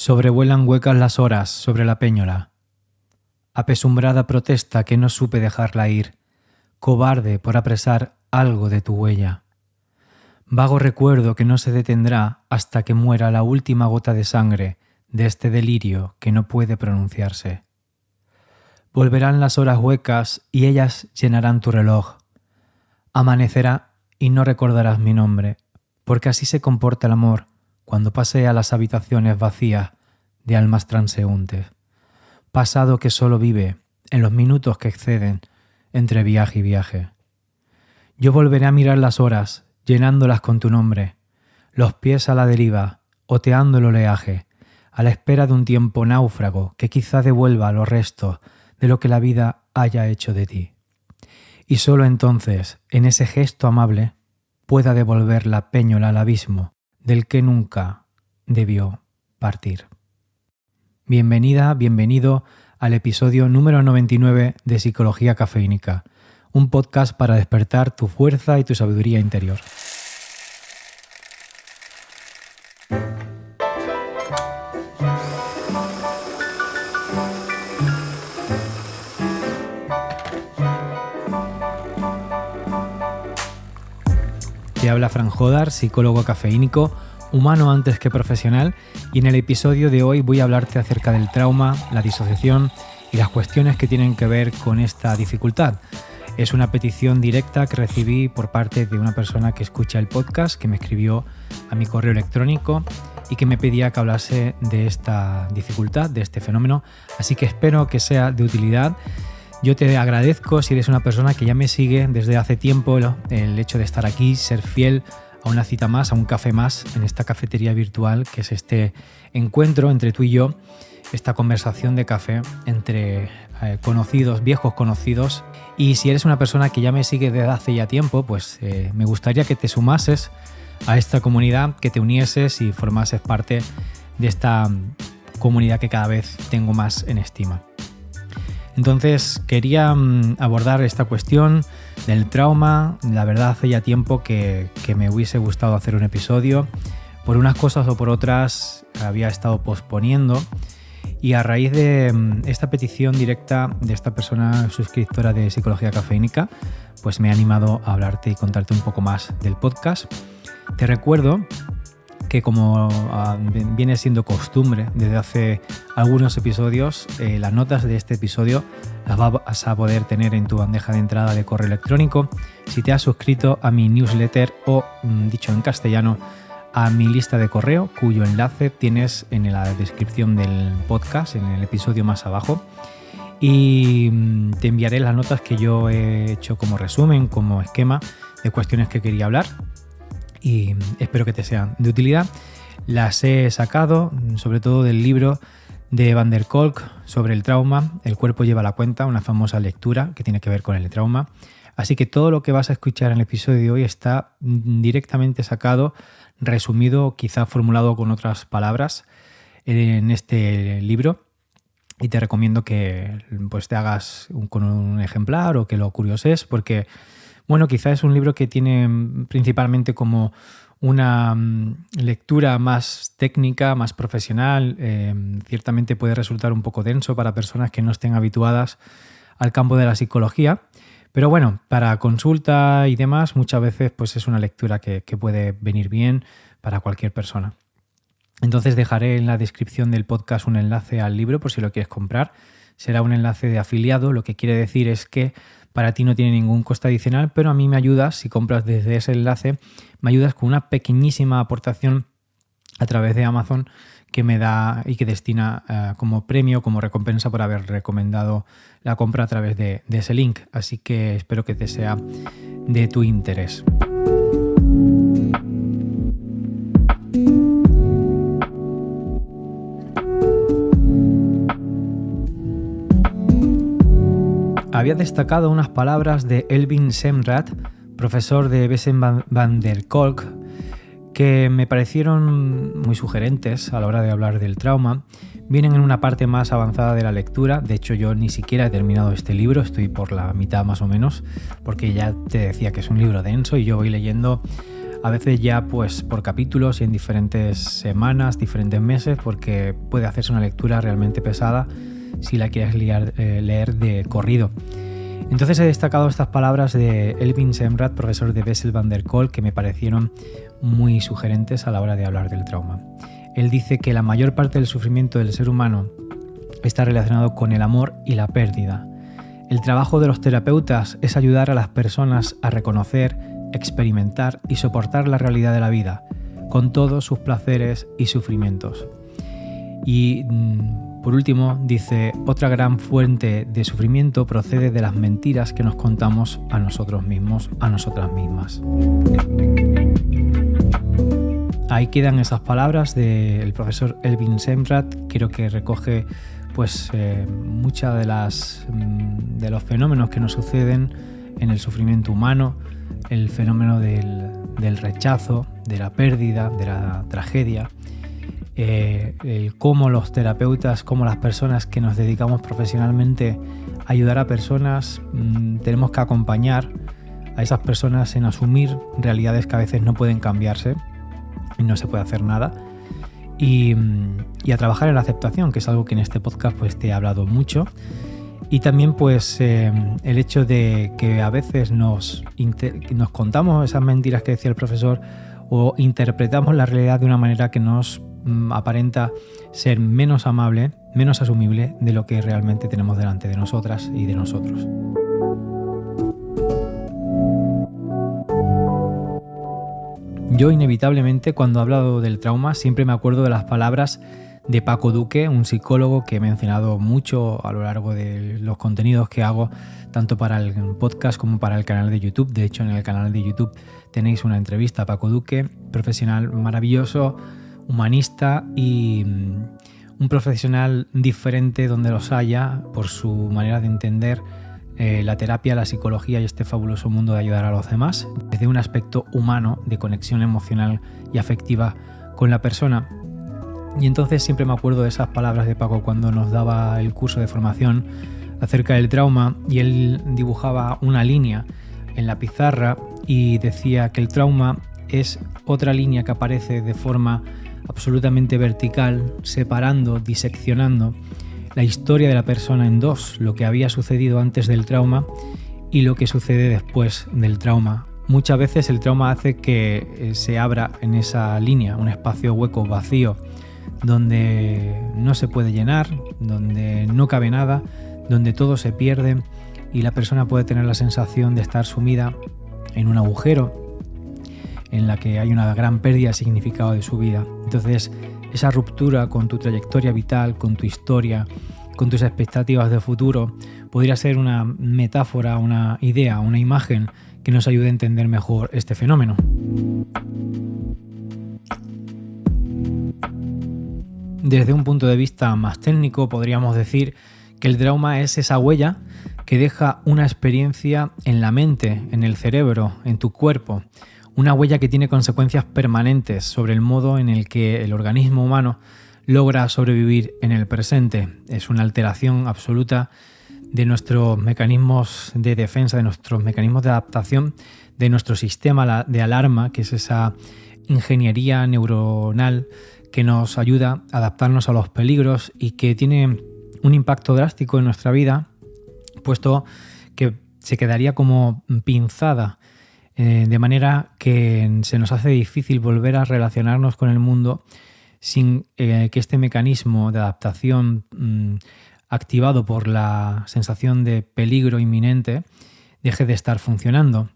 Sobrevuelan huecas las horas sobre la péñola. Apesumbrada protesta que no supe dejarla ir, cobarde por apresar algo de tu huella. Vago recuerdo que no se detendrá hasta que muera la última gota de sangre de este delirio que no puede pronunciarse. Volverán las horas huecas y ellas llenarán tu reloj. Amanecerá y no recordarás mi nombre, porque así se comporta el amor cuando pasea las habitaciones vacías de almas transeúntes. Pasado que solo vive en los minutos que exceden entre viaje y viaje. Yo volveré a mirar las horas, llenándolas con tu nombre, los pies a la deriva, oteando el oleaje, a la espera de un tiempo náufrago que quizá devuelva los restos de lo que la vida haya hecho de ti. Y solo entonces, en ese gesto amable, pueda devolver la péñola al abismo del que nunca debió partir. Bienvenida, bienvenido al episodio número 99 de Psicología Cafeínica, un podcast para despertar tu fuerza y tu sabiduría interior. Te habla Fran Jodar, psicólogo cafeínico, humano antes que profesional, y en el episodio de hoy voy a hablarte acerca del trauma, la disociación y las cuestiones que tienen que ver con esta dificultad. Es una petición directa que recibí por parte de una persona que escucha el podcast, que me escribió a mi correo electrónico y que me pedía que hablase de esta dificultad, de este fenómeno, así que espero que sea de utilidad. Yo te agradezco si eres una persona que ya me sigue desde hace tiempo el hecho de estar aquí, ser fiel a una cita más, a un café más en esta cafetería virtual, que es este encuentro entre tú y yo, esta conversación de café entre conocidos, viejos conocidos. Y si eres una persona que ya me sigue desde hace ya tiempo, pues me gustaría que te sumases a esta comunidad, que te unieses y formases parte de esta comunidad que cada vez tengo más en estima. Entonces quería abordar esta cuestión del trauma. La verdad hace ya tiempo que me hubiese gustado hacer un episodio. Por unas cosas o por otras había estado posponiendo. Y a raíz de esta petición directa de esta persona suscriptora de Psicología Cafeínica, pues me he animado a hablarte y contarte un poco más del podcast. Te recuerdo que como viene siendo costumbre desde hace algunos episodios, las notas de este episodio las vas a poder tener en tu bandeja de entrada de correo electrónico si te has suscrito a mi newsletter o, dicho en castellano, a mi lista de correo, cuyo enlace tienes en la descripción del podcast, en el episodio más abajo. Y te enviaré las notas que yo he hecho como resumen, como esquema de cuestiones que quería hablar. Y espero que te sean de utilidad. Las he sacado sobre todo del libro de Van der Kolk sobre el trauma, El cuerpo lleva la cuenta, una famosa lectura que tiene que ver con el trauma. Así que todo lo que vas a escuchar en el episodio de hoy está directamente sacado, resumido, quizá formulado con otras palabras en este libro. Y te recomiendo que pues, te hagas con un ejemplar o que lo curioses, porque bueno, quizá es un libro que tiene principalmente como una lectura más técnica, más profesional. Ciertamente puede resultar un poco denso para personas que no estén habituadas al campo de la psicología. Pero bueno, para consulta y demás, muchas veces pues, es una lectura que puede venir bien para cualquier persona. Entonces dejaré en la descripción del podcast un enlace al libro por si lo quieres comprar. Será un enlace de afiliado, lo que quiere decir es que para ti no tiene ningún coste adicional, pero a mí me ayudas, si compras desde ese enlace, me ayudas con una pequeñísima aportación a través de Amazon que me da y que destina como premio, como recompensa por haber recomendado la compra a través de ese link. Así que espero que te sea de tu interés. Había destacado unas palabras de Elvin Semrat, profesor de Bessem van der Kolk, que me parecieron muy sugerentes a la hora de hablar del trauma. Vienen en una parte más avanzada de la lectura. De hecho, yo ni siquiera he terminado este libro, estoy por la mitad más o menos, porque ya te decía que es un libro denso y yo voy leyendo a veces ya pues por capítulos y en diferentes semanas, diferentes meses, porque puede hacerse una lectura realmente pesada si la quieres leer de corrido. Entonces he destacado estas palabras de Elvin Semrat, profesor de Bessel van der Kolk, que me parecieron muy sugerentes a la hora de hablar del trauma. Él dice que la mayor parte del sufrimiento del ser humano está relacionado con el amor y la pérdida. El trabajo de los terapeutas es ayudar a las personas a reconocer, experimentar y soportar la realidad de la vida, con todos sus placeres y sufrimientos. Y por último, dice, otra gran fuente de sufrimiento procede de las mentiras que nos contamos a nosotros mismos, a nosotras mismas. Ahí quedan esas palabras del profesor Elvin Semrat. Creo que recoge pues muchas de los fenómenos que nos suceden en el sufrimiento humano, el fenómeno del rechazo, de la pérdida, de la tragedia, el cómo los terapeutas, cómo las personas que nos dedicamos profesionalmente a ayudar a personas, tenemos que acompañar a esas personas en asumir realidades que a veces no pueden cambiarse y no se puede hacer nada. Y a trabajar en la aceptación, que es algo que en este podcast pues te he hablado mucho. Y también pues el hecho de que a veces nos contamos esas mentiras que decía el profesor o interpretamos la realidad de una manera que nos aparenta ser menos amable, menos asumible de lo que realmente tenemos delante de nosotras y de nosotros. Yo inevitablemente cuando he hablado del trauma siempre me acuerdo de las palabras de Paco Duque, un psicólogo que he mencionado mucho a lo largo de los contenidos que hago, tanto para el podcast como para el canal de YouTube. De hecho, en el canal de YouTube tenéis una entrevista a Paco Duque, profesional maravilloso, humanista y un profesional diferente donde los haya por su manera de entender la terapia, la psicología y este fabuloso mundo de ayudar a los demás desde un aspecto humano de conexión emocional y afectiva con la persona. Y entonces siempre me acuerdo de esas palabras de Paco cuando nos daba el curso de formación acerca del trauma, y él dibujaba una línea en la pizarra y decía que el trauma es otra línea que aparece de forma absolutamente vertical, separando, diseccionando la historia de la persona en dos, lo que había sucedido antes del trauma y lo que sucede después del trauma. Muchas veces el trauma hace que se abra en esa línea un espacio hueco, vacío, donde no se puede llenar, donde no cabe nada, donde todo se pierde y la persona puede tener la sensación de estar sumida en un agujero en la que hay una gran pérdida de significado de su vida. Entonces, esa ruptura con tu trayectoria vital, con tu historia, con tus expectativas de futuro, podría ser una metáfora, una idea, una imagen que nos ayude a entender mejor este fenómeno. Desde un punto de vista más técnico, podríamos decir que el trauma es esa huella que deja una experiencia en la mente, en el cerebro, en tu cuerpo. Una huella que tiene consecuencias permanentes sobre el modo en el que el organismo humano logra sobrevivir en el presente. Es una alteración absoluta de nuestros mecanismos de defensa, de nuestros mecanismos de adaptación, de nuestro sistema de alarma, que es esa ingeniería neuronal que nos ayuda a adaptarnos a los peligros y que tiene un impacto drástico en nuestra vida, puesto que se quedaría como pinzada, de manera que se nos hace difícil volver a relacionarnos con el mundo sin que este mecanismo de adaptación activado por la sensación de peligro inminente deje de estar funcionando.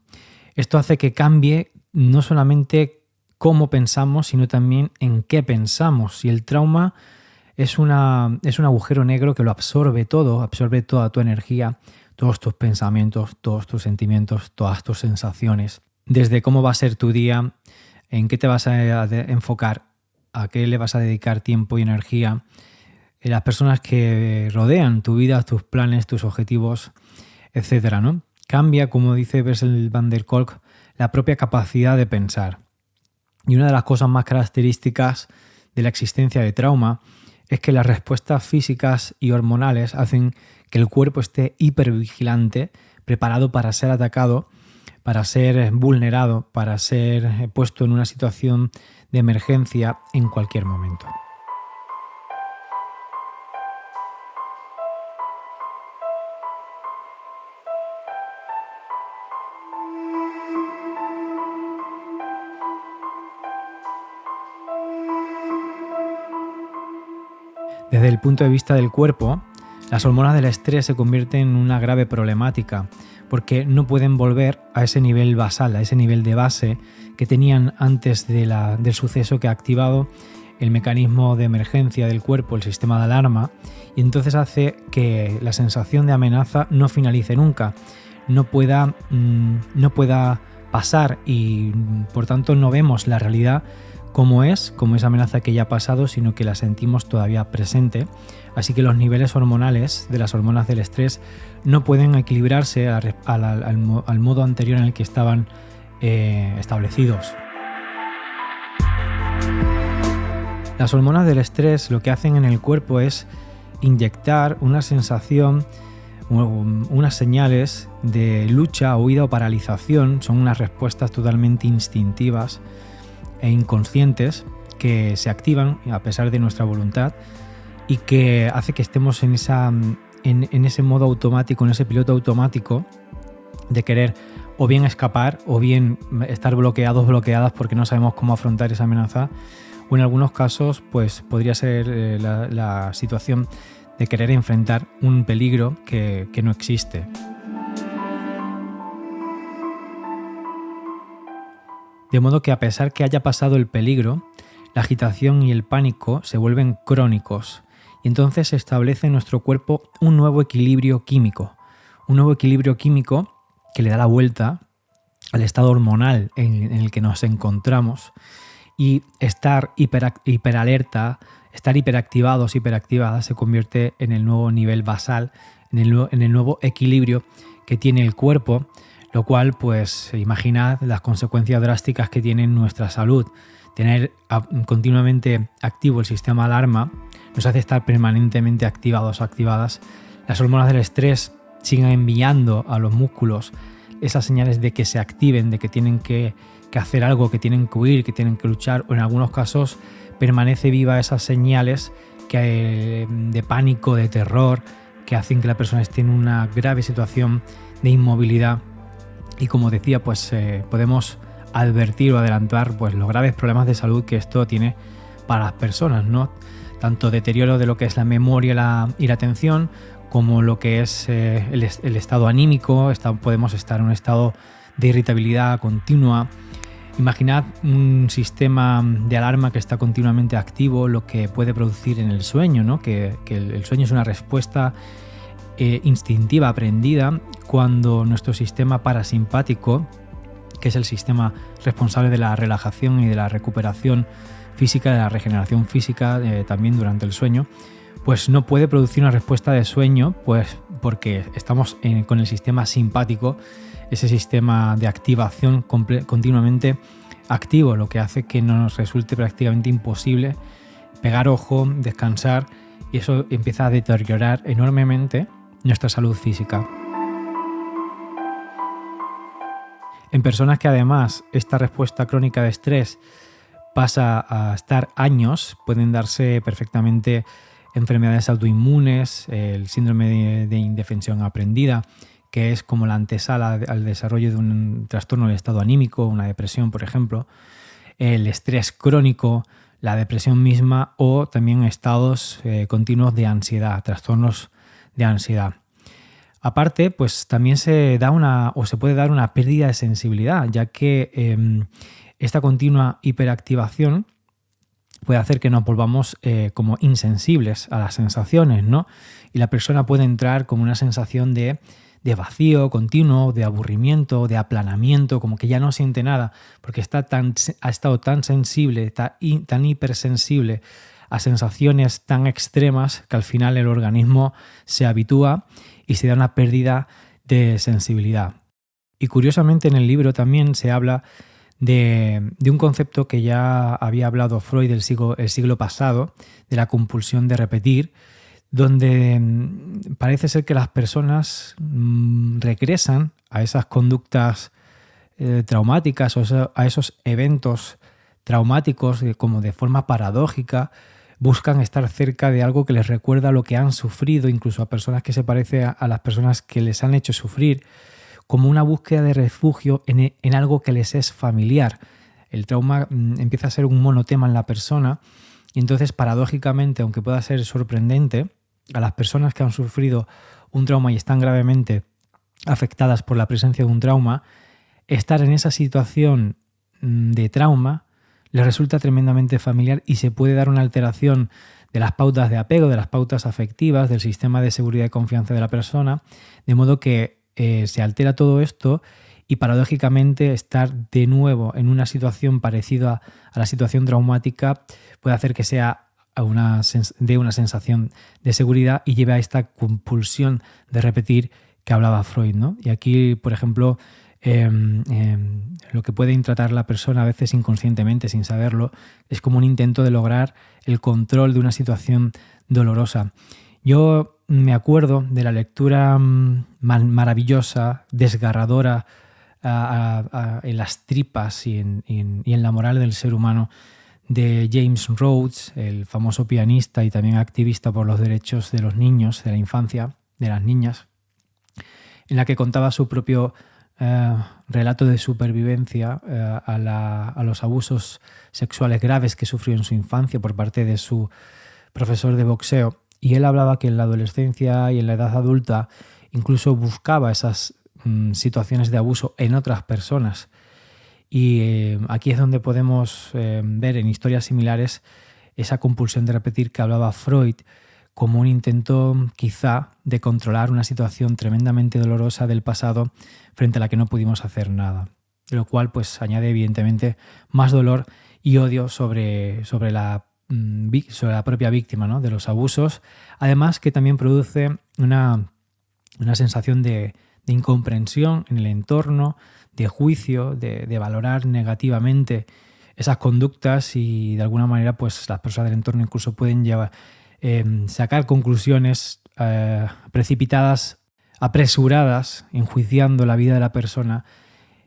Esto hace que cambie no solamente cómo pensamos, sino también en qué pensamos. Y el trauma es un agujero negro que lo absorbe todo, absorbe toda tu energía, todos tus pensamientos, todos tus sentimientos, todas tus sensaciones. Desde cómo va a ser tu día, en qué te vas a enfocar, a qué le vas a dedicar tiempo y energía, las personas que rodean tu vida, tus planes, tus objetivos, etc., ¿no? Cambia, como dice Bessel van der Kolk, la propia capacidad de pensar. Y una de las cosas más características de la existencia de trauma es que las respuestas físicas y hormonales hacen que el cuerpo esté hipervigilante, preparado para ser atacado, para ser vulnerado, para ser puesto en una situación de emergencia en cualquier momento. Desde el punto de vista del cuerpo, las hormonas del estrés se convierten en una grave problemática porque no pueden volver a ese nivel basal, a ese nivel de base que tenían antes del suceso que ha activado el mecanismo de emergencia del cuerpo, el sistema de alarma, y entonces hace que la sensación de amenaza no finalice nunca, no pueda pasar y por tanto no vemos la realidad como esa amenaza que ya ha pasado, sino que la sentimos todavía presente. Así que los niveles hormonales de las hormonas del estrés no pueden equilibrarse al modo anterior en el que estaban establecidos. Las hormonas del estrés lo que hacen en el cuerpo es inyectar una sensación, unas señales de lucha, huida o paralización. Son unas respuestas totalmente instintivas e inconscientes que se activan a pesar de nuestra voluntad y que hace que estemos en ese modo automático, en ese piloto automático de querer o bien escapar o bien estar bloqueadas porque no sabemos cómo afrontar esa amenaza, o en algunos casos pues podría ser la situación de querer enfrentar un peligro que no existe. De modo que a pesar que haya pasado el peligro, la agitación y el pánico se vuelven crónicos y entonces se establece en nuestro cuerpo un nuevo equilibrio químico que le da la vuelta al estado hormonal en el que nos encontramos, y estar hiperalerta, estar hiperactivados, hiperactivadas se convierte en el nuevo nivel basal, en el nuevo equilibrio que tiene el cuerpo. Lo cual, pues imaginad las consecuencias drásticas que tiene en nuestra salud. Tener continuamente activo el sistema alarma nos hace estar permanentemente activados o activadas. Las hormonas del estrés siguen enviando a los músculos esas señales de que se activen, de que tienen que hacer algo, que tienen que huir, que tienen que luchar, o en algunos casos permanece viva esas señales de pánico, de terror, que hacen que la persona esté en una grave situación de inmovilidad. Y como decía, pues podemos advertir o adelantar pues los graves problemas de salud que esto tiene para las personas, ¿no? Tanto deterioro de lo que es la memoria y la atención, como lo que es el estado anímico. Podemos estar en un estado de irritabilidad continua. Imaginad un sistema de alarma que está continuamente activo, lo que puede producir en el sueño, ¿no? Que el sueño es una respuesta instintiva aprendida cuando nuestro sistema parasimpático, que es el sistema responsable de la relajación y de la recuperación física, de la regeneración física también durante el sueño, pues no puede producir una respuesta de sueño, pues porque estamos con el sistema simpático, ese sistema de activación continuamente activo, lo que hace que nos resulte prácticamente imposible pegar ojo, descansar, y eso empieza a deteriorar enormemente nuestra salud física. En personas que además esta respuesta crónica de estrés pasa a estar años, pueden darse perfectamente enfermedades autoinmunes, el síndrome de indefensión aprendida, que es como la antesala al desarrollo de un trastorno del estado anímico, una depresión, por ejemplo, el estrés crónico, la depresión misma, o también estados continuos de ansiedad, trastornos de ansiedad. Aparte, pues también se puede dar una pérdida de sensibilidad, ya que esta continua hiperactivación puede hacer que nos volvamos como insensibles a las sensaciones, ¿no? Y la persona puede entrar como una sensación de vacío continuo, de aburrimiento, de aplanamiento, como que ya no siente nada, porque ha estado tan sensible, tan hipersensible a sensaciones tan extremas que al final el organismo se habitúa y se da una pérdida de sensibilidad. Y curiosamente en el libro también se habla de un concepto que ya había hablado Freud el siglo pasado, de la compulsión de repetir, donde parece ser que las personas regresan a esas conductas traumáticas o a esos eventos traumáticos como de forma paradójica buscan estar cerca de algo que les recuerda lo que han sufrido, incluso a personas que se parecen a las personas que les han hecho sufrir, como una búsqueda de refugio en algo que les es familiar. El trauma empieza a ser un monotema en la persona y entonces, paradójicamente, aunque pueda ser sorprendente, a las personas que han sufrido un trauma y están gravemente afectadas por la presencia de un trauma, estar en esa situación de trauma les resulta tremendamente familiar y se puede dar una alteración de las pautas de apego, de las pautas afectivas, del sistema de seguridad y confianza de la persona, de modo que se altera todo esto y paradójicamente estar de nuevo en una situación parecida a la situación traumática puede hacer que sea de una sensación de seguridad y lleve a esta compulsión de repetir que hablaba Freud, ¿no? Y aquí, por ejemplo, lo que puede tratar la persona a veces inconscientemente, sin saberlo, es como un intento de lograr el control de una situación dolorosa. Yo me acuerdo de la lectura maravillosa, desgarradora en las tripas y en la moral del ser humano de James Rhodes, el famoso pianista y también activista por los derechos de los niños, de la infancia, de las niñas, en la que contaba su propio relato de supervivencia a los abusos sexuales graves que sufrió en su infancia por parte de su profesor de boxeo. Y él hablaba que en la adolescencia y en la edad adulta incluso buscaba esas situaciones de abuso en otras personas. Y aquí es donde podemos ver en historias similares esa compulsión de repetir que hablaba Freud como un intento quizá de controlar una situación tremendamente dolorosa del pasado frente a la que no pudimos hacer nada. Lo cual pues añade evidentemente más dolor y odio sobre la propia víctima, ¿no?, de los abusos. Además que también produce una sensación de incomprensión en el entorno, de juicio, de valorar negativamente esas conductas y de alguna manera pues las personas del entorno incluso pueden sacar conclusiones precipitadas, apresuradas, enjuiciando la vida de la persona,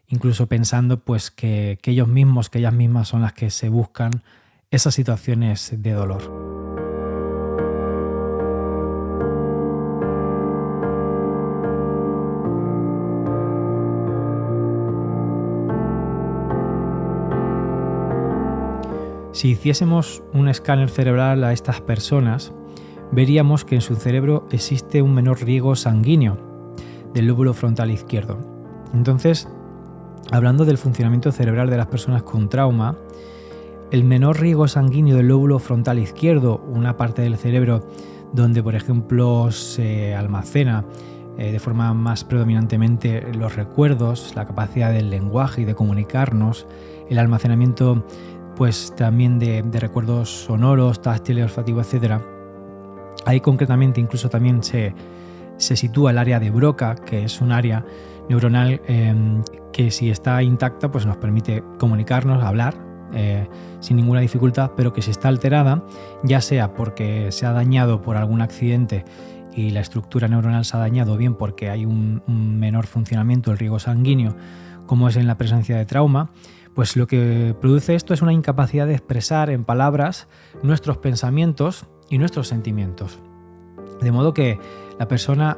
incluso pensando pues que ellos mismos, que ellas mismas son las que se buscan esas situaciones de dolor. Si hiciésemos un escáner cerebral a estas personas, veríamos que en su cerebro existe un menor riego sanguíneo del lóbulo frontal izquierdo. Entonces, hablando del funcionamiento cerebral de las personas con trauma, el menor riego sanguíneo del lóbulo frontal izquierdo, una parte del cerebro donde, por ejemplo, se almacena de forma más predominantemente los recuerdos, la capacidad del lenguaje y de comunicarnos, el almacenamiento pues también de recuerdos sonoros, táctiles, olfativos, etc. Ahí concretamente incluso también se sitúa el área de Broca, que es un área neuronal que si está intacta pues nos permite comunicarnos, hablar sin ninguna dificultad, pero que si está alterada, ya sea porque se ha dañado por algún accidente y la estructura neuronal se ha dañado, bien porque hay un menor funcionamiento del riego sanguíneo, como es en la presencia de trauma, pues lo que produce esto es una incapacidad de expresar en palabras nuestros pensamientos y nuestros sentimientos. De modo que la persona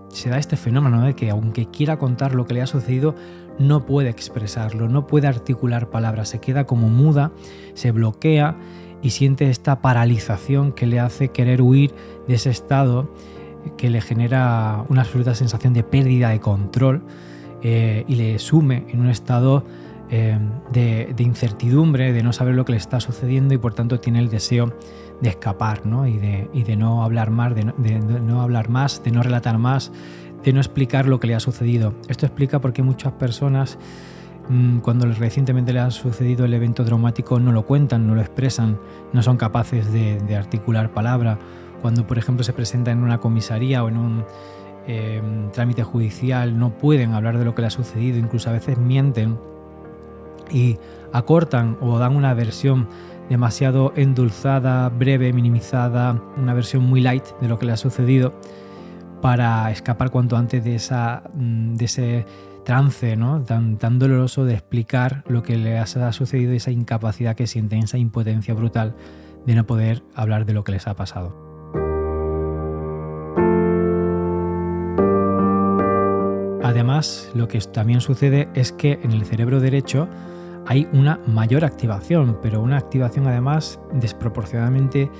se da este fenómeno de que aunque quiera contar lo que le ha sucedido, no puede expresarlo, no puede articular palabras, se queda como muda, se bloquea y siente esta paralización que le hace querer huir de ese estado que le genera una absoluta sensación de pérdida de control y le sume en un estado de incertidumbre, de no saber lo que le está sucediendo y por tanto tiene el deseo de escapar, ¿no? y de no hablar más, de no hablar más, de no relatar más, de no explicar lo que le ha sucedido. Esto explica por qué muchas personas cuando recientemente le ha sucedido el evento traumático no lo cuentan, no lo expresan, no son capaces de articular palabra. Cuando por ejemplo se presentan en una comisaría o en un trámite judicial no pueden hablar de lo que le ha sucedido, incluso a veces mienten y acortan o dan una versión demasiado endulzada, breve, minimizada, una versión muy light de lo que le ha sucedido para escapar cuanto antes de trance, ¿no? tan doloroso de explicar lo que le ha sucedido, esa incapacidad que sienten, esa impotencia brutal de no poder hablar de lo que les ha pasado. Además, lo que también sucede es que en el cerebro derecho hay una mayor activación, pero una activación además desproporcionadamente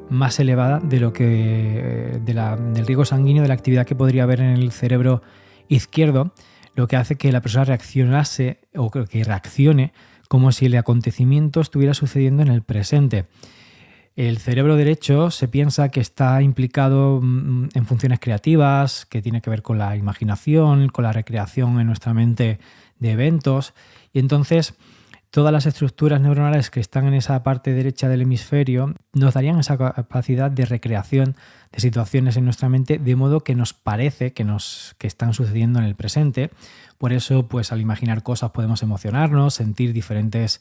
más elevada de lo que del riego sanguíneo, de la actividad que podría haber en el cerebro izquierdo, lo que hace que la persona reaccionase o que reaccione como si el acontecimiento estuviera sucediendo en el presente. El cerebro derecho se piensa que está implicado en funciones creativas, que tiene que ver con la imaginación, con la recreación en nuestra mente de eventos, y entonces todas las estructuras neuronales que están en esa parte derecha del hemisferio nos darían esa capacidad de recreación de situaciones en nuestra mente, de modo que nos parece que están sucediendo en el presente. Por eso, pues al imaginar cosas podemos emocionarnos, sentir diferentes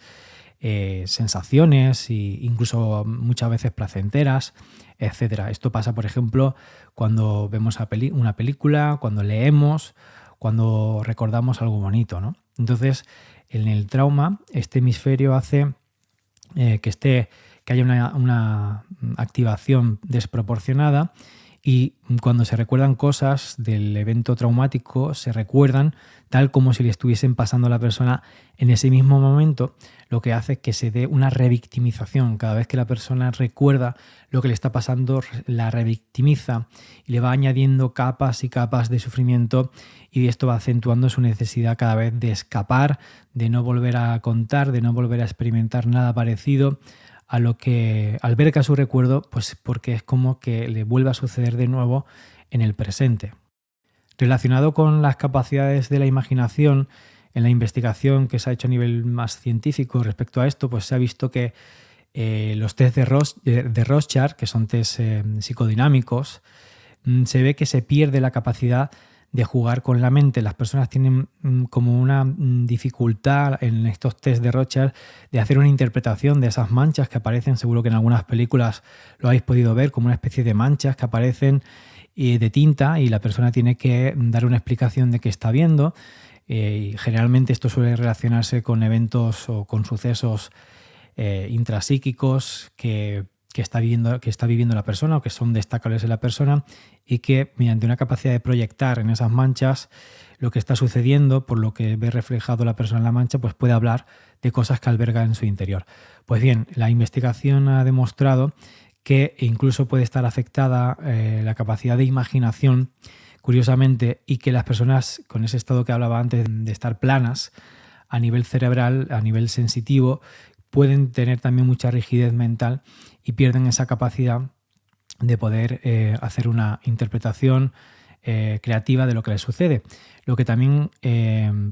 sensaciones e incluso muchas veces placenteras, etc. Esto pasa, por ejemplo, cuando vemos una película, cuando leemos, cuando recordamos algo bonito, ¿no? Entonces, en el trauma, este hemisferio hace que haya una activación desproporcionada, y cuando se recuerdan cosas del evento traumático, se recuerdan tal como si le estuviesen pasando a la persona en ese mismo momento, lo que hace que se dé una revictimización. Cada vez que la persona recuerda lo que le está pasando, la revictimiza y le va añadiendo capas y capas de sufrimiento, y esto va acentuando su necesidad cada vez de escapar, de no volver a contar, de no volver a experimentar nada parecido a lo que alberga su recuerdo, pues porque es como que le vuelve a suceder de nuevo en el presente. Relacionado con las capacidades de la imaginación, en la investigación que se ha hecho a nivel más científico respecto a esto, pues se ha visto que los test de Rorschach, que son test psicodinámicos, se ve que se pierde la capacidad de jugar con la mente. Las personas tienen como una dificultad en estos test de Rorschach de hacer una interpretación de esas manchas que aparecen. Seguro que en algunas películas lo habéis podido ver, como una especie de manchas que aparecen de tinta, y la persona tiene que dar una explicación de qué está viendo. Y generalmente esto suele relacionarse con eventos o con sucesos intrapsíquicos que está viviendo la persona, o que son destacables en la persona, y que mediante una capacidad de proyectar en esas manchas lo que está sucediendo, por lo que ve reflejado la persona en la mancha, pues puede hablar de cosas que alberga en su interior. Pues bien, la investigación ha demostrado que incluso puede estar afectada la capacidad de imaginación, curiosamente, y que las personas con ese estado que hablaba antes de estar planas a nivel cerebral, a nivel sensitivo, pueden tener también mucha rigidez mental y pierden esa capacidad de poder hacer una interpretación creativa de lo que les sucede. Lo que también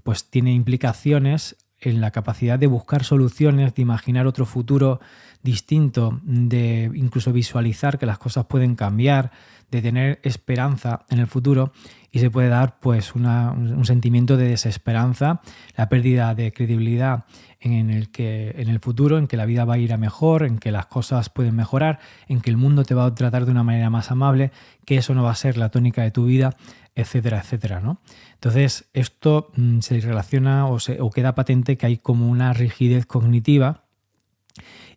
pues tiene implicaciones en la capacidad de buscar soluciones, de imaginar otro futuro distinto, de incluso visualizar que las cosas pueden cambiar, de tener esperanza en el futuro, y se puede dar pues un sentimiento de desesperanza, la pérdida de credibilidad en el futuro, en que la vida va a ir a mejor, en que las cosas pueden mejorar, en que el mundo te va a tratar de una manera más amable, que eso no va a ser la tónica de tu vida, etcétera, etcétera, ¿no? Entonces, esto se relaciona o queda patente que hay como una rigidez cognitiva,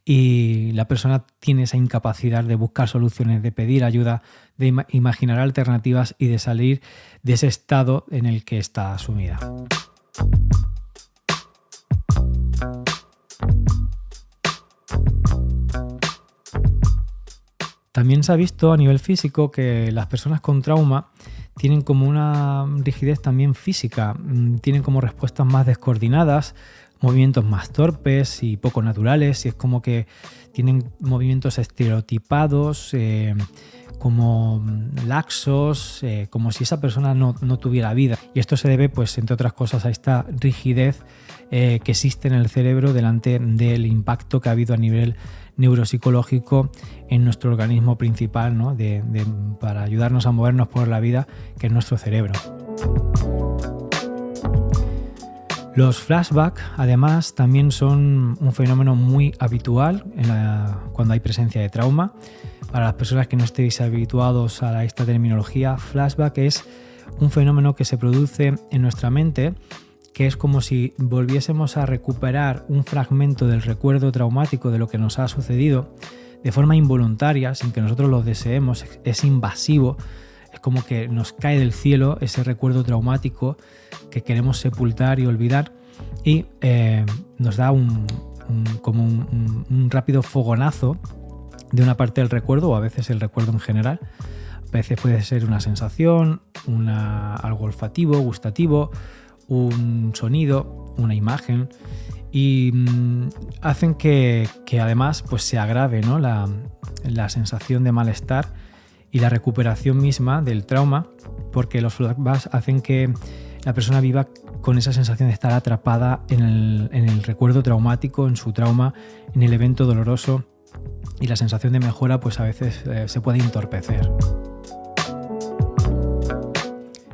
y la persona tiene esa incapacidad de buscar soluciones, de pedir ayuda, de imaginar alternativas y de salir de ese estado en el que está sumida. También se ha visto a nivel físico que las personas con trauma tienen como una rigidez también física, tienen como respuestas más descoordinadas, movimientos más torpes y poco naturales, y es como que tienen movimientos estereotipados, como laxos, como si esa persona no tuviera vida. Y esto se debe, pues, entre otras cosas, a esta rigidez que existe en el cerebro delante del impacto que ha habido a nivel neuropsicológico en nuestro organismo principal, ¿no? Para ayudarnos a movernos por la vida, que es nuestro cerebro. Los flashbacks, además, también son un fenómeno muy habitual cuando hay presencia de trauma. Para las personas que no estéis habituados a esta terminología, flashback es un fenómeno que se produce en nuestra mente, que es como si volviésemos a recuperar un fragmento del recuerdo traumático de lo que nos ha sucedido de forma involuntaria, sin que nosotros lo deseemos. Es invasivo, es como que nos cae del cielo ese recuerdo traumático que queremos sepultar y olvidar, y nos da un rápido fogonazo de una parte del recuerdo, o a veces el recuerdo en general. A veces puede ser una sensación, algo olfativo, gustativo, un sonido, una imagen, y hacen que además pues se agrave, ¿no?, la sensación de malestar y la recuperación misma del trauma, porque los flashbacks hacen que la persona viva con esa sensación de estar atrapada en el recuerdo traumático, en su trauma, en el evento doloroso, y la sensación de mejora pues a veces se puede entorpecer.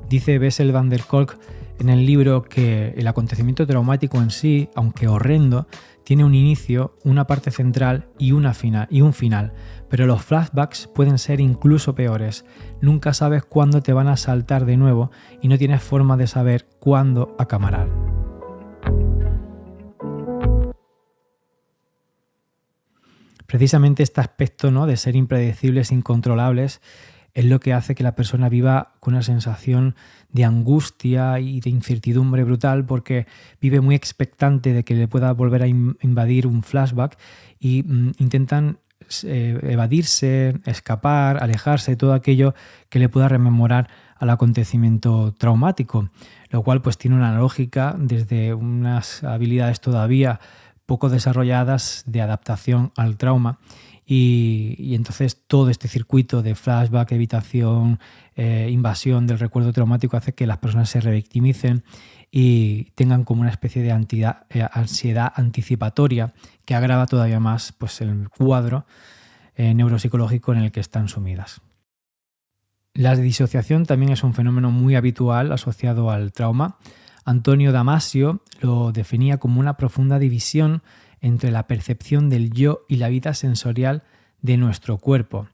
Dice Bessel van der Kolk en el libro que el acontecimiento traumático en sí, aunque horrendo, tiene un inicio, una parte central y un final, pero los flashbacks pueden ser incluso peores. Nunca sabes cuándo te van a saltar de nuevo y no tienes forma de saber cuándo acabarán. Precisamente este aspecto, ¿no?, de ser impredecibles, incontrolables, es lo que hace que la persona viva con una sensación de angustia y de incertidumbre brutal, porque vive muy expectante de que le pueda volver a invadir un flashback y intentan evadirse, escapar, alejarse de todo aquello que le pueda rememorar al acontecimiento traumático, lo cual pues tiene una lógica desde unas habilidades todavía poco desarrolladas de adaptación al trauma. Y entonces todo este circuito de flashback, evitación, invasión del recuerdo traumático hace que las personas se revictimicen y tengan como una especie de ansiedad anticipatoria que agrava todavía más pues, el cuadro neuropsicológico en el que están sumidas. La disociación también es un fenómeno muy habitual asociado al trauma. Antonio Damasio lo definía como una profunda división entre la percepción del yo y la vida sensorial de nuestro cuerpo.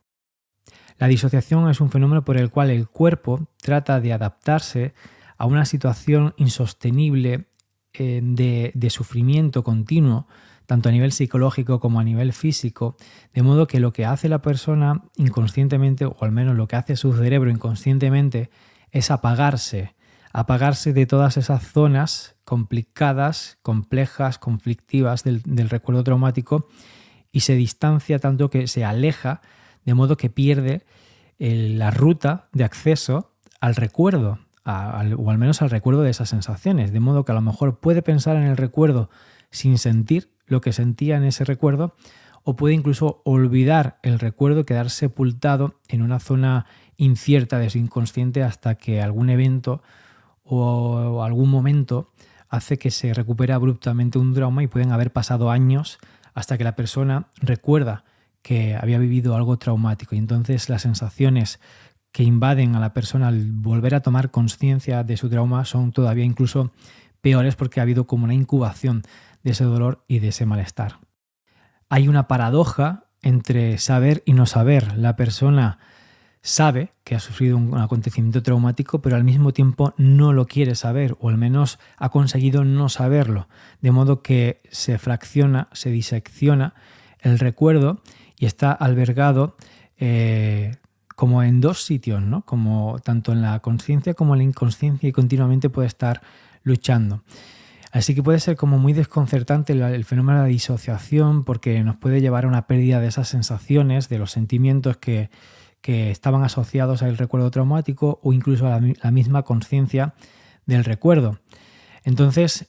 La disociación es un fenómeno por el cual el cuerpo trata de adaptarse a una situación insostenible de sufrimiento continuo, tanto a nivel psicológico como a nivel físico, de modo que lo que hace la persona inconscientemente, o al menos lo que hace su cerebro inconscientemente, es apagarse de todas esas zonas complicadas, complejas, conflictivas del recuerdo traumático, y se distancia tanto que se aleja, de modo que pierde la ruta de acceso al recuerdo, o al menos al recuerdo de esas sensaciones, de modo que a lo mejor puede pensar en el recuerdo sin sentir lo que sentía en ese recuerdo, o puede incluso olvidar el recuerdo, quedar sepultado en una zona incierta de su inconsciente hasta que algún evento o algún momento hace que se recupere abruptamente un trauma, y pueden haber pasado años hasta que la persona recuerda que había vivido algo traumático, y entonces las sensaciones que invaden a la persona al volver a tomar conciencia de su trauma son todavía incluso peores, porque ha habido como una incubación de ese dolor y de ese malestar. Hay una paradoja entre saber y no saber. La persona sabe que ha sufrido un acontecimiento traumático, pero al mismo tiempo no lo quiere saber, o al menos ha conseguido no saberlo, de modo que se fracciona, se disecciona el recuerdo y está albergado como en dos sitios, ¿no?, como tanto en la conciencia como en la inconsciencia, y continuamente puede estar luchando. Así que puede ser como muy desconcertante el fenómeno de la disociación, porque nos puede llevar a una pérdida de esas sensaciones, de los sentimientos que estaban asociados al recuerdo traumático, o incluso a la misma conciencia del recuerdo. Entonces,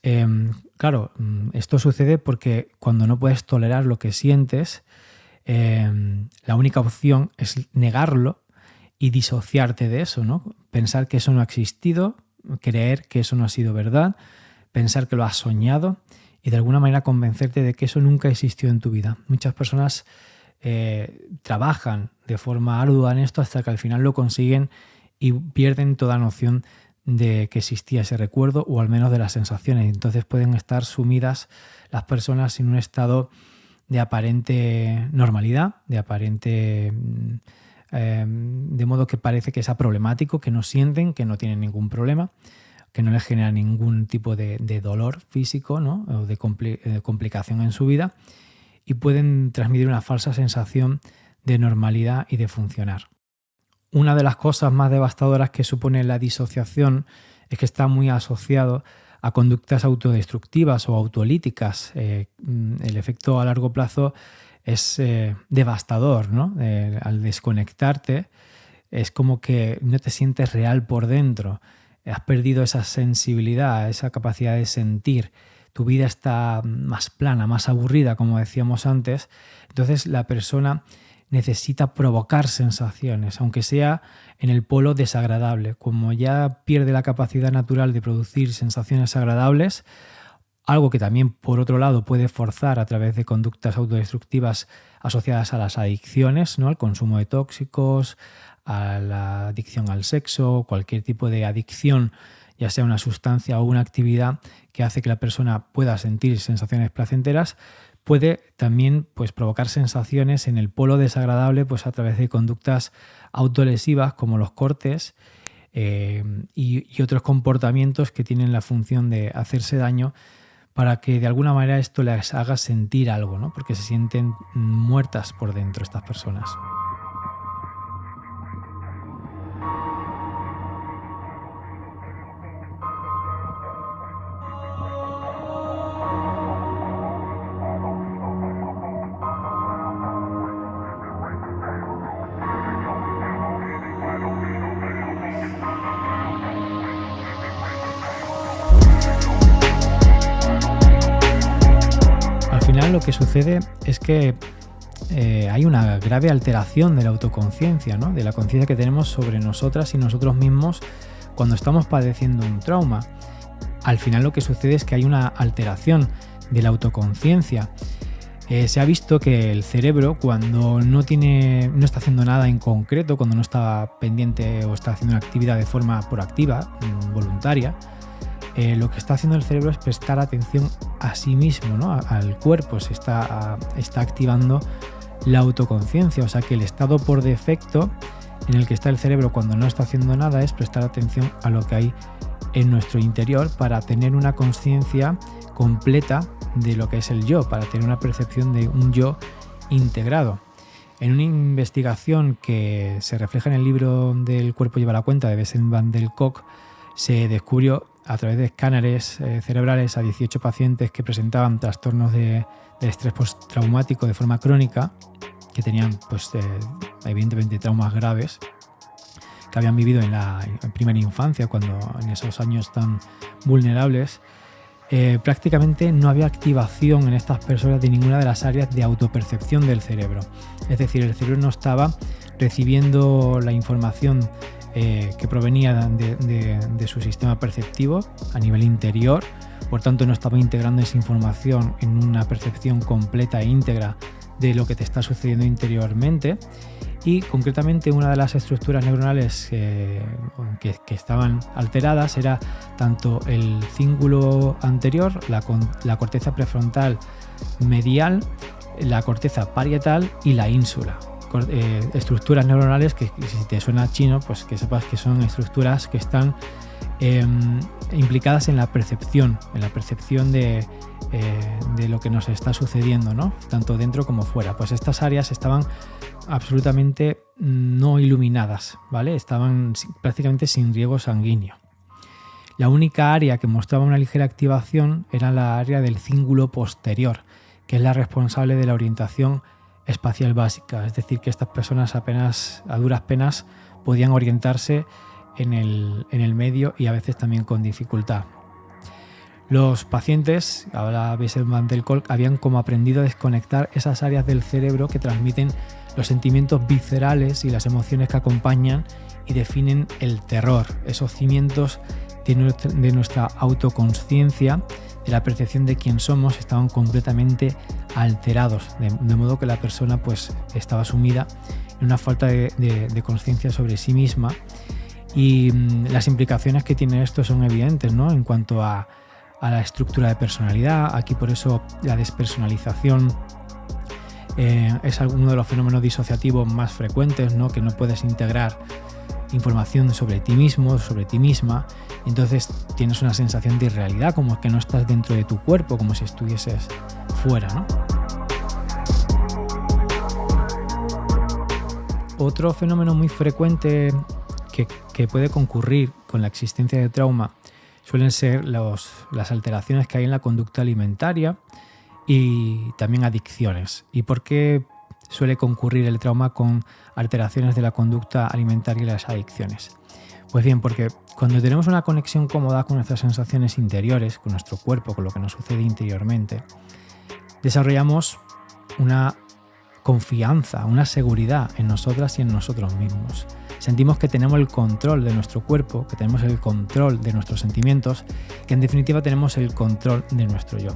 claro, esto sucede porque cuando no puedes tolerar lo que sientes, la única opción es negarlo y disociarte de eso, ¿no? Pensar que eso no ha existido, creer que eso no ha sido verdad, pensar que lo has soñado, y de alguna manera convencerte de que eso nunca existió en tu vida. Muchas personas trabajan de forma ardua en esto hasta que al final lo consiguen y pierden toda noción de que existía ese recuerdo, o al menos de las sensaciones. Entonces pueden estar sumidas las personas en un estado de aparente normalidad, de aparente de modo que parece que es aproblemático, que no sienten, que no tienen ningún problema, que no les genera ningún tipo de dolor físico, ¿no? O de complicación en su vida, y pueden transmitir una falsa sensación de normalidad y de funcionar. Una de las cosas más devastadoras que supone la disociación es que está muy asociado a conductas autodestructivas o autolíticas. El efecto a largo plazo es devastador, ¿no? Al desconectarte es como que no te sientes real por dentro, has perdido esa sensibilidad, esa capacidad de sentir, tu vida está más plana, más aburrida, como decíamos antes. Entonces la persona necesita provocar sensaciones, aunque sea en el polo desagradable. Como ya pierde la capacidad natural de producir sensaciones agradables, algo que también, por otro lado, puede forzar a través de conductas autodestructivas asociadas a las adicciones, ¿no? Al consumo de tóxicos, a la adicción al sexo, cualquier tipo de adicción, ya sea una sustancia o una actividad que hace que la persona pueda sentir sensaciones placenteras, puede también pues, provocar sensaciones en el polo desagradable pues, a través de conductas autolesivas como los cortes y otros comportamientos que tienen la función de hacerse daño para que de alguna manera esto les haga sentir algo, ¿no? Porque se sienten muertas por dentro estas personas. Al final lo que sucede es que hay una grave alteración de la autoconciencia, ¿no? De la conciencia que tenemos sobre nosotras y nosotros mismos cuando estamos padeciendo un trauma. Al final lo que sucede es que hay una alteración de la autoconciencia. Se ha visto que el cerebro, cuando no está haciendo nada en concreto, cuando no está pendiente o está haciendo una actividad de forma proactiva, voluntaria, lo que está haciendo el cerebro es prestar atención a sí mismo, ¿no? Al cuerpo. Se está activando la autoconciencia, o sea que el estado por defecto en el que está el cerebro cuando no está haciendo nada es prestar atención a lo que hay en nuestro interior para tener una conciencia completa de lo que es el yo, para tener una percepción de un yo integrado. En una investigación que se refleja en el libro del cuerpo lleva la cuenta de Bessel van der Kolk, se descubrió a través de escáneres cerebrales a 18 pacientes que presentaban trastornos de estrés postraumático de forma crónica, que tenían pues, evidentemente traumas graves, que habían vivido en primera infancia, cuando en esos años tan vulnerables. Prácticamente no había activación en estas personas de ninguna de las áreas de autopercepción del cerebro. Es decir, el cerebro no estaba recibiendo la información que provenía de su sistema perceptivo a nivel interior, por tanto no estaba integrando esa información en una percepción completa e íntegra de lo que te está sucediendo interiormente. Y concretamente una de las estructuras neuronales que estaban alteradas era tanto el cíngulo anterior, la corteza prefrontal medial, la corteza parietal y la ínsula. Estructuras neuronales que, si te suena chino, pues que sepas que son estructuras que están implicadas en la percepción de lo que nos está sucediendo, ¿no? Tanto dentro como fuera. Pues estas áreas estaban absolutamente no iluminadas, ¿vale? Estaban prácticamente sin riego sanguíneo. La única área que mostraba una ligera activación era la área del cíngulo posterior, que es la responsable de la orientación espacial básica, es decir, que estas personas apenas a duras penas podían orientarse en el medio y a veces también con dificultad. Los pacientes, ahora Bessel van der Kolk, habían como aprendido a desconectar esas áreas del cerebro que transmiten los sentimientos viscerales y las emociones que acompañan y definen el terror, esos cimientos de nuestra autoconsciencia, de la percepción de quién somos, estaban completamente alterados, de modo que la persona pues estaba sumida en una falta de conciencia sobre sí misma, y las implicaciones que tiene esto son evidentes, ¿no? En cuanto a la estructura de personalidad. Aquí por eso la despersonalización Es uno de los fenómenos disociativos más frecuentes, ¿no? Que no puedes integrar información sobre ti mismo, sobre ti misma, entonces tienes una sensación de irrealidad, como que no estás dentro de tu cuerpo, como si estuvieses fuera, ¿no? Otro fenómeno muy frecuente que puede concurrir con la existencia de trauma suelen ser las alteraciones que hay en la conducta alimentaria y también adicciones. ¿Y por qué suele concurrir el trauma con alteraciones de la conducta alimentaria y las adicciones? Pues bien, porque cuando tenemos una conexión cómoda con nuestras sensaciones interiores, con nuestro cuerpo, con lo que nos sucede interiormente, desarrollamos una confianza, una seguridad en nosotras y en nosotros mismos. Sentimos que tenemos el control de nuestro cuerpo, que tenemos el control de nuestros sentimientos, que en definitiva tenemos el control de nuestro yo.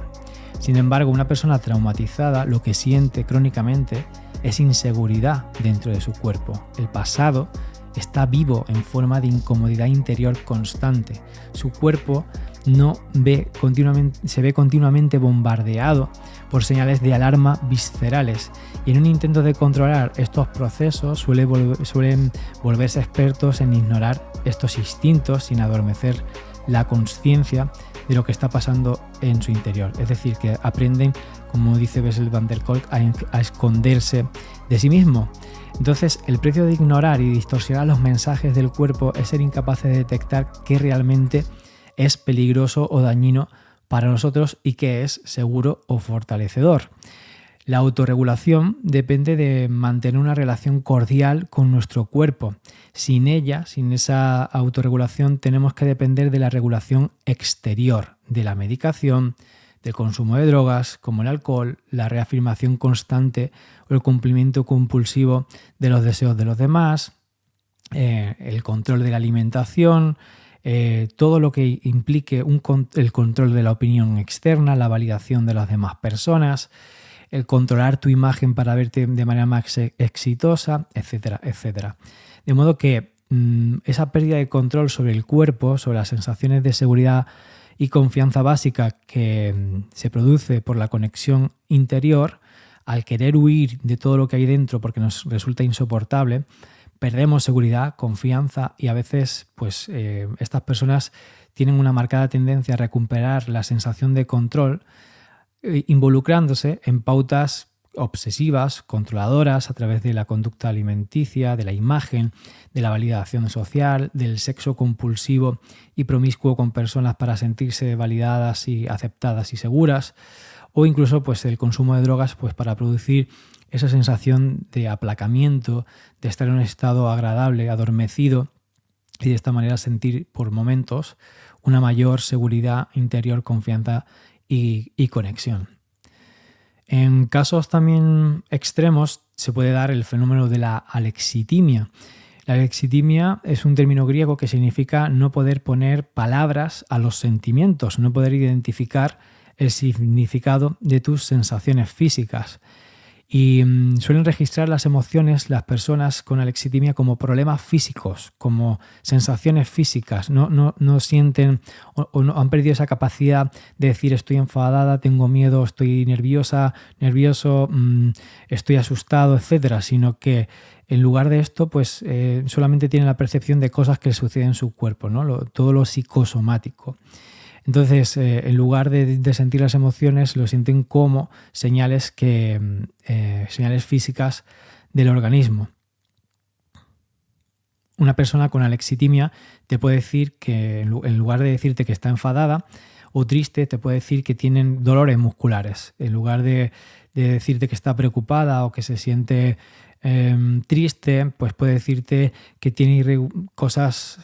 Sin embargo, una persona traumatizada lo que siente crónicamente es inseguridad dentro de su cuerpo. El pasado está vivo en forma de incomodidad interior constante. Su cuerpo se ve continuamente bombardeado por señales de alarma viscerales, y en un intento de controlar estos procesos suelen volverse expertos en ignorar estos instintos sin adormecer la conciencia de lo que está pasando en su interior. Es decir, que aprenden, como dice Bessel van der Kolk, a esconderse de sí mismo. Entonces, el precio de ignorar y distorsionar los mensajes del cuerpo es ser incapaz de detectar qué realmente es peligroso o dañino para nosotros y qué es seguro o fortalecedor. La autorregulación depende de mantener una relación cordial con nuestro cuerpo. Sin ella, sin esa autorregulación, tenemos que depender de la regulación exterior, de la medicación, del consumo de drogas como el alcohol, la reafirmación constante o el cumplimiento compulsivo de los deseos de los demás, el control de la alimentación, todo lo que implique el control de la opinión externa, la validación de las demás personas, el controlar tu imagen para verte de manera más exitosa, etcétera, etcétera. De modo que esa pérdida de control sobre el cuerpo, sobre las sensaciones de seguridad y confianza básica que se produce por la conexión interior, al querer huir de todo lo que hay dentro porque nos resulta insoportable, perdemos seguridad, confianza y a veces pues, estas personas tienen una marcada tendencia a recuperar la sensación de control involucrándose en pautas obsesivas, controladoras a través de la conducta alimenticia, de la imagen, de la validación social, del sexo compulsivo y promiscuo con personas para sentirse validadas y aceptadas y seguras, o incluso pues, el consumo de drogas pues, para producir esa sensación de aplacamiento, de estar en un estado agradable, adormecido, y de esta manera sentir por momentos una mayor seguridad interior, confianza y conexión. En casos también extremos se puede dar el fenómeno de la alexitimia. La alexitimia es un término griego que significa no poder poner palabras a los sentimientos, no poder identificar el significado de tus sensaciones físicas. Y suelen registrar las emociones las personas con alexitimia como problemas físicos, como sensaciones físicas. No sienten o no han perdido esa capacidad de decir estoy enfadada, tengo miedo, estoy nervioso, estoy asustado, etcétera, sino que en lugar de esto pues solamente tienen la percepción de cosas que les suceden en su cuerpo, ¿no? Todo lo psicosomático. Entonces, en lugar de sentir las emociones, lo sienten como señales físicas del organismo. Una persona con alexitimia te puede decir que, en lugar de decirte que está enfadada o triste, te puede decir que tienen dolores musculares. En lugar de decirte que está preocupada o que se siente triste, pues puede decirte que tiene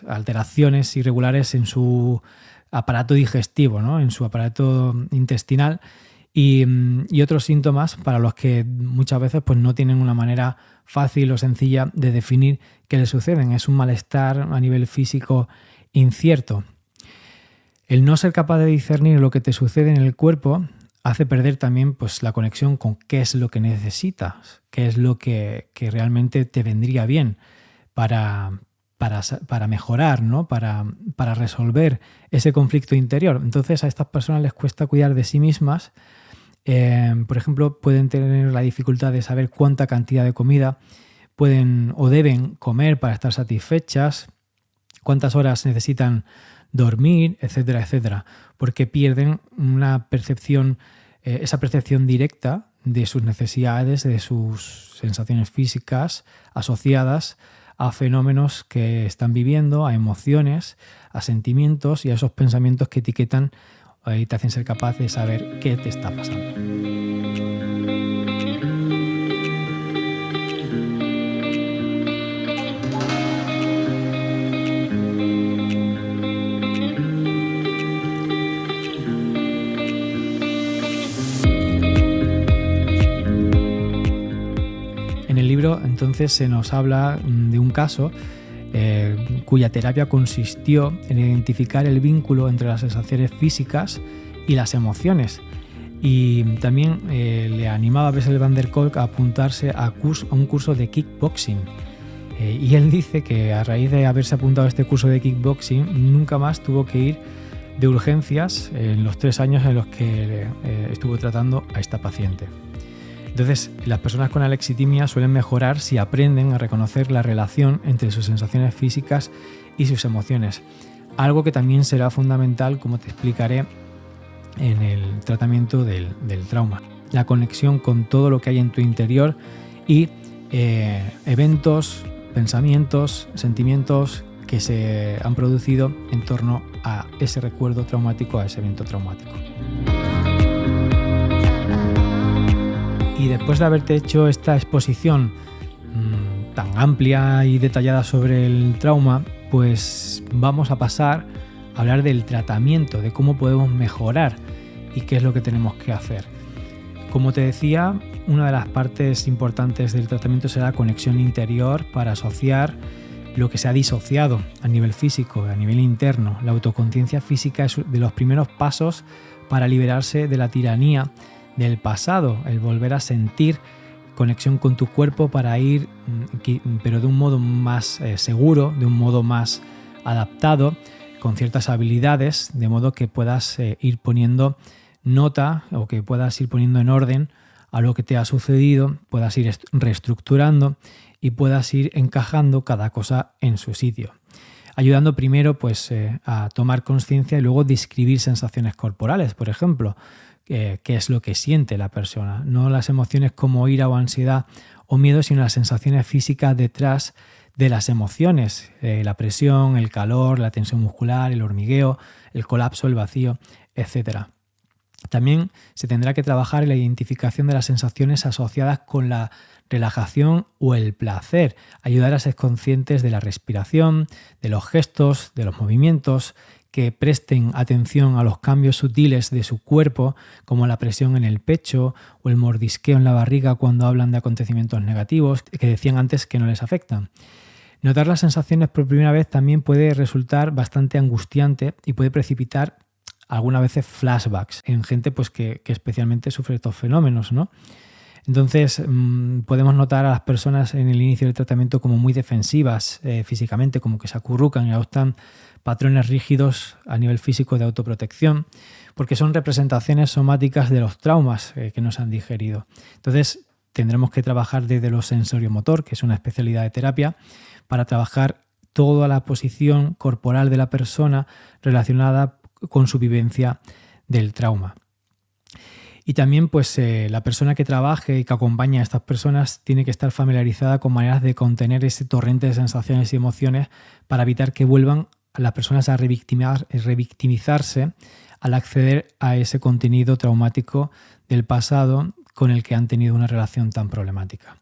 alteraciones irregulares en su aparato digestivo, ¿no? En su aparato intestinal y otros síntomas para los que muchas veces pues, no tienen una manera fácil o sencilla de definir qué les suceden. Es un malestar a nivel físico incierto. El no ser capaz de discernir lo que te sucede en el cuerpo hace perder también pues, la conexión con qué es lo que necesitas, qué es lo que realmente te vendría bien para mejorar, ¿no? Para resolver ese conflicto interior. Entonces a estas personas les cuesta cuidar de sí mismas Por ejemplo, pueden tener la dificultad de saber cuánta cantidad de comida pueden o deben comer para estar satisfechas, cuántas horas necesitan dormir, etcétera, etcétera, porque pierden una percepción, esa percepción directa de sus necesidades, de sus sensaciones físicas asociadas a fenómenos que están viviendo, a emociones, a sentimientos y a esos pensamientos que etiquetan y te hacen ser capaz de saber qué te está pasando. En el libro, entonces, se nos habla de un caso cuya terapia consistió en identificar el vínculo entre las sensaciones físicas y las emociones. Y también le animaba a Bessel van der Kolk a apuntarse a un curso de kickboxing. Y él dice que a raíz de haberse apuntado a este curso de kickboxing, nunca más tuvo que ir de urgencias en los 3 años en los que estuvo tratando a esta paciente. Entonces, las personas con alexitimia suelen mejorar si aprenden a reconocer la relación entre sus sensaciones físicas y sus emociones. Algo que también será fundamental, como te explicaré, en el tratamiento del trauma. La conexión con todo lo que hay en tu interior y eventos, pensamientos, sentimientos que se han producido en torno a ese recuerdo traumático, a ese evento traumático. Y después de haberte hecho esta exposición tan amplia y detallada sobre el trauma, pues vamos a pasar a hablar del tratamiento, de cómo podemos mejorar y qué es lo que tenemos que hacer. Como te decía, una de las partes importantes del tratamiento será la conexión interior para asociar lo que se ha disociado a nivel físico, a nivel interno. La autoconciencia física es de los primeros pasos para liberarse de la tiranía del pasado, el volver a sentir conexión con tu cuerpo para ir, pero de un modo más seguro, de un modo más adaptado, con ciertas habilidades, de modo que puedas ir poniendo nota o que puedas ir poniendo en orden a lo que te ha sucedido, puedas ir reestructurando y puedas ir encajando cada cosa en su sitio. Ayudando primero pues, a tomar conciencia y luego describir sensaciones corporales, por ejemplo, qué es lo que siente la persona, no las emociones como ira o ansiedad o miedo, sino las sensaciones físicas detrás de las emociones, la presión, el calor, la tensión muscular, el hormigueo, el colapso, el vacío, etc. También se tendrá que trabajar en la identificación de las sensaciones asociadas con la relajación o el placer, ayudar a ser conscientes de la respiración, de los gestos, de los movimientos, que presten atención a los cambios sutiles de su cuerpo, como la presión en el pecho o el mordisqueo en la barriga cuando hablan de acontecimientos negativos que decían antes que no les afectan. Notar las sensaciones por primera vez también puede resultar bastante angustiante y puede precipitar algunas veces flashbacks en gente pues, que especialmente sufre estos fenómenos, ¿no? Entonces podemos notar a las personas en el inicio del tratamiento como muy defensivas físicamente, como que se acurrucan y adoptan patrones rígidos a nivel físico de autoprotección, porque son representaciones somáticas de los traumas que nos han digerido. Entonces tendremos que trabajar desde lo sensoriomotor, que es una especialidad de terapia, para trabajar toda la posición corporal de la persona relacionada con su vivencia del trauma. Y también pues, la persona que trabaje y que acompaña a estas personas tiene que estar familiarizada con maneras de contener ese torrente de sensaciones y emociones para evitar que vuelvan las personas a revictimizarse al acceder a ese contenido traumático del pasado con el que han tenido una relación tan problemática.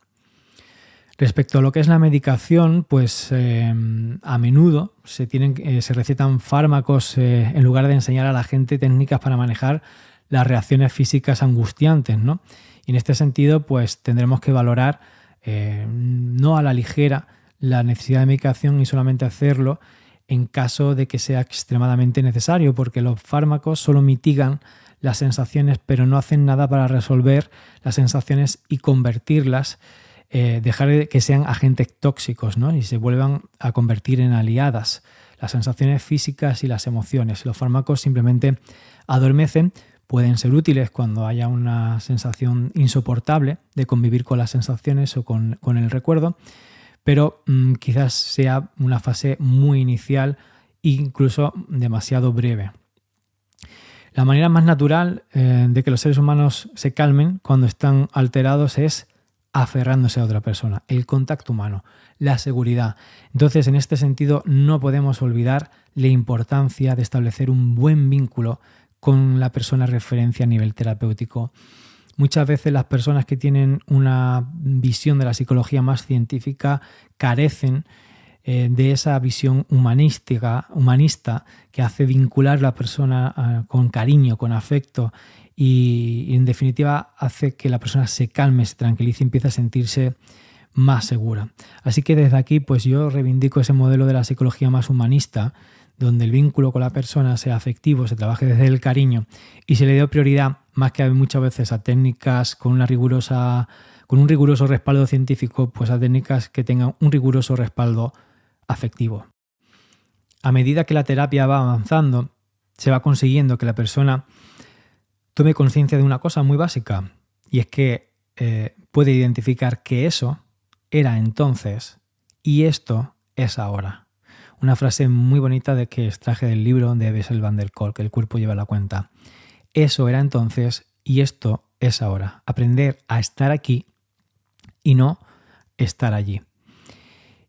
Respecto a lo que es la medicación, pues a menudo se recetan fármacos en lugar de enseñar a la gente técnicas para manejar las reacciones físicas angustiantes, ¿no? Y en este sentido, pues tendremos que valorar no a la ligera la necesidad de medicación y solamente hacerlo en caso de que sea extremadamente necesario, porque los fármacos solo mitigan las sensaciones, pero no hacen nada para resolver las sensaciones y convertirlas, dejar de que sean agentes tóxicos, ¿no? Y se vuelvan a convertir en aliadas las sensaciones físicas y las emociones. Los fármacos simplemente adormecen, pueden ser útiles cuando haya una sensación insoportable de convivir con las sensaciones o con el recuerdo, pero quizás sea una fase muy inicial e incluso demasiado breve. La manera más natural de que los seres humanos se calmen cuando están alterados es aferrándose a otra persona, el contacto humano, la seguridad. Entonces, en este sentido, no podemos olvidar la importancia de establecer un buen vínculo con la persona referencia a nivel terapéutico. Muchas veces las personas que tienen una visión de la psicología más científica carecen de esa visión humanista que hace vincular a la persona con cariño, con afecto y en definitiva hace que la persona se calme, se tranquilice y empiece a sentirse más segura. Así que desde aquí pues yo reivindico ese modelo de la psicología más humanista, donde el vínculo con la persona sea afectivo, se trabaje desde el cariño y se le dé prioridad más que muchas veces a técnicas con un riguroso respaldo científico, pues a técnicas que tengan un riguroso respaldo afectivo. A medida que la terapia va avanzando, se va consiguiendo que la persona tome conciencia de una cosa muy básica, y es que puede identificar que eso era entonces y esto es ahora. Una frase muy bonita de que extraje del libro de Bessel van der Kolk, El cuerpo lleva la cuenta. Eso era entonces y esto es ahora. Aprender a estar aquí y no estar allí.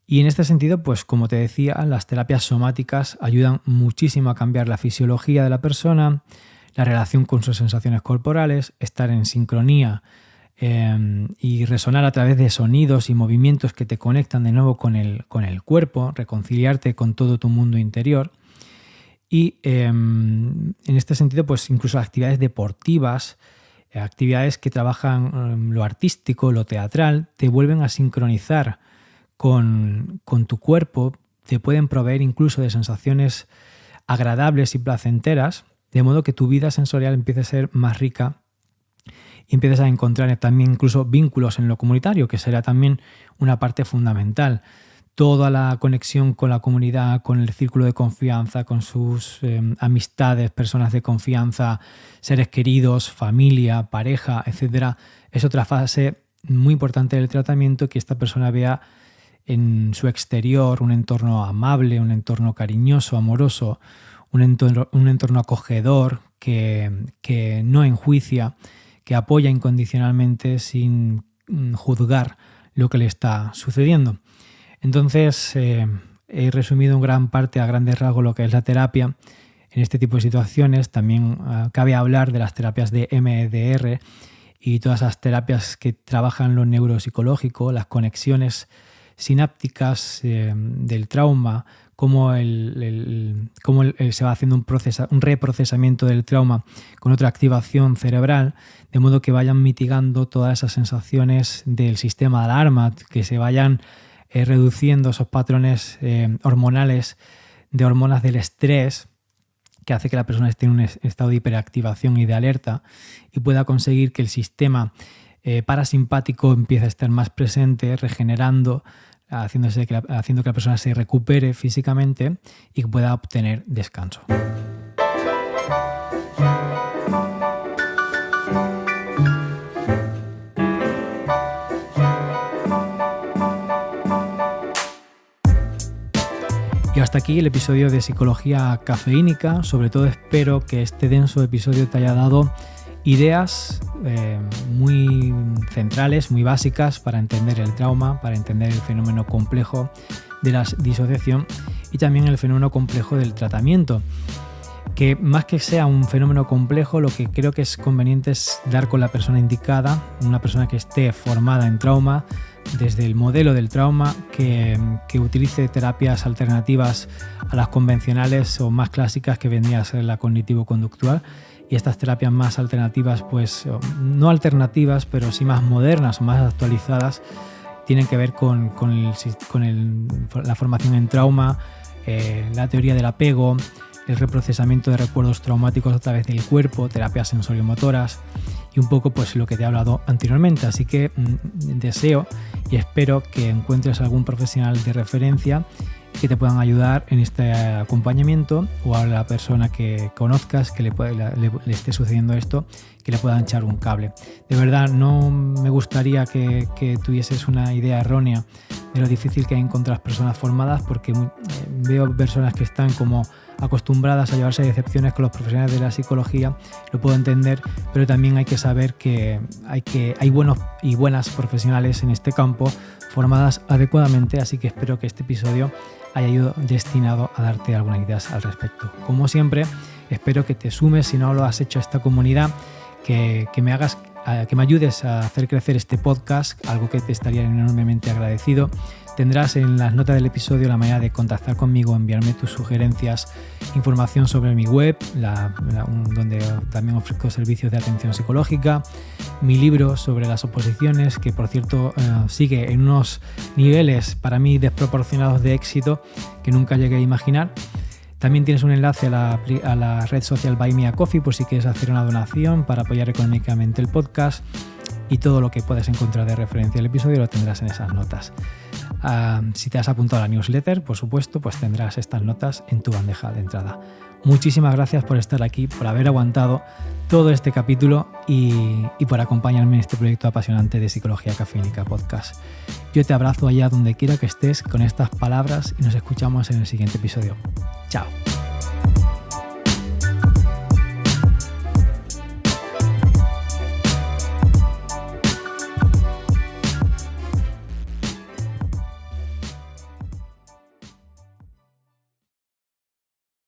Y en este sentido, pues como te decía, las terapias somáticas ayudan muchísimo a cambiar la fisiología de la persona, la relación con sus sensaciones corporales, estar en sincronía y resonar a través de sonidos y movimientos que te conectan de nuevo con el cuerpo, reconciliarte con todo tu mundo interior. Y en este sentido, pues incluso actividades deportivas, actividades que trabajan lo artístico, lo teatral, te vuelven a sincronizar con tu cuerpo, te pueden proveer incluso de sensaciones agradables y placenteras, de modo que tu vida sensorial empiece a ser más rica y empieces a encontrar también incluso vínculos en lo comunitario, que será también una parte fundamental. Toda la conexión con la comunidad, con el círculo de confianza, con sus amistades, personas de confianza, seres queridos, familia, pareja, etc. Es otra fase muy importante del tratamiento, que esta persona vea en su exterior un entorno amable, un entorno cariñoso, amoroso, un entorno acogedor que no enjuicia, que apoya incondicionalmente sin juzgar lo que le está sucediendo. Entonces, he resumido en gran parte, a grandes rasgos, lo que es la terapia en este tipo de situaciones. También cabe hablar de las terapias de EMDR y todas esas terapias que trabajan lo neuropsicológico, las conexiones sinápticas del trauma, cómo se va haciendo un reprocesamiento del trauma con otra activación cerebral, de modo que vayan mitigando todas esas sensaciones del sistema de alarma, que se vayan reduciendo esos patrones hormonales de hormonas del estrés, que hace que la persona esté en un estado de hiperactivación y de alerta y pueda conseguir que el sistema parasimpático empiece a estar más presente, regenerando, haciendo que la persona se recupere físicamente y que pueda obtener descanso. Y hasta aquí el episodio de Psicología Cafeínica. Sobre todo espero que este denso episodio te haya dado ideas muy centrales, muy básicas para entender el trauma, para entender el fenómeno complejo de la disociación y también el fenómeno complejo del tratamiento. Que más que sea un fenómeno complejo, lo que creo que es conveniente es dar con la persona indicada, una persona que esté formada en trauma, desde el modelo del trauma, que utilice terapias alternativas a las convencionales o más clásicas, que vendría a ser la cognitivo-conductual, y estas terapias más alternativas, pues no alternativas, pero sí más modernas o más actualizadas, tienen que ver con la formación en trauma, la teoría del apego, el reprocesamiento de recuerdos traumáticos a través del cuerpo, terapias sensoriomotoras y un poco pues lo que te he hablado anteriormente. Así que deseo y espero que encuentres algún profesional de referencia que te puedan ayudar en este acompañamiento, o a la persona que conozcas que le esté sucediendo esto, que le puedan echar un cable. De verdad, no me gustaría que tuvieses una idea errónea de lo difícil que es encontrar personas formadas, porque veo personas que están como acostumbradas a llevarse decepciones con los profesionales de la psicología. Lo puedo entender, pero también hay que saber que hay buenos y buenas profesionales en este campo formadas adecuadamente, así que espero que este episodio haya ido destinado a darte algunas ideas al respecto. Como siempre, espero que te sumes, si no lo has hecho, a esta comunidad, que me ayudes a hacer crecer este podcast, algo que te estaría enormemente agradecido. Tendrás en las notas del episodio la manera de contactar conmigo, enviarme tus sugerencias, información sobre mi web, donde también ofrezco servicios de atención psicológica, mi libro sobre las oposiciones, que por cierto sigue en unos niveles para mí desproporcionados de éxito que nunca llegué a imaginar. También tienes un enlace a la red social Buy Me a Coffee por si quieres hacer una donación para apoyar económicamente el podcast, y todo lo que puedes encontrar de referencia al episodio lo tendrás en esas notas. Si te has apuntado a la newsletter, por supuesto, pues tendrás estas notas en tu bandeja de entrada. Muchísimas gracias por estar aquí, por haber aguantado todo este capítulo y por acompañarme en este proyecto apasionante de Psicología Cafeínica Podcast. Yo te abrazo allá donde quiera que estés con estas palabras y nos escuchamos en el siguiente episodio. Chao.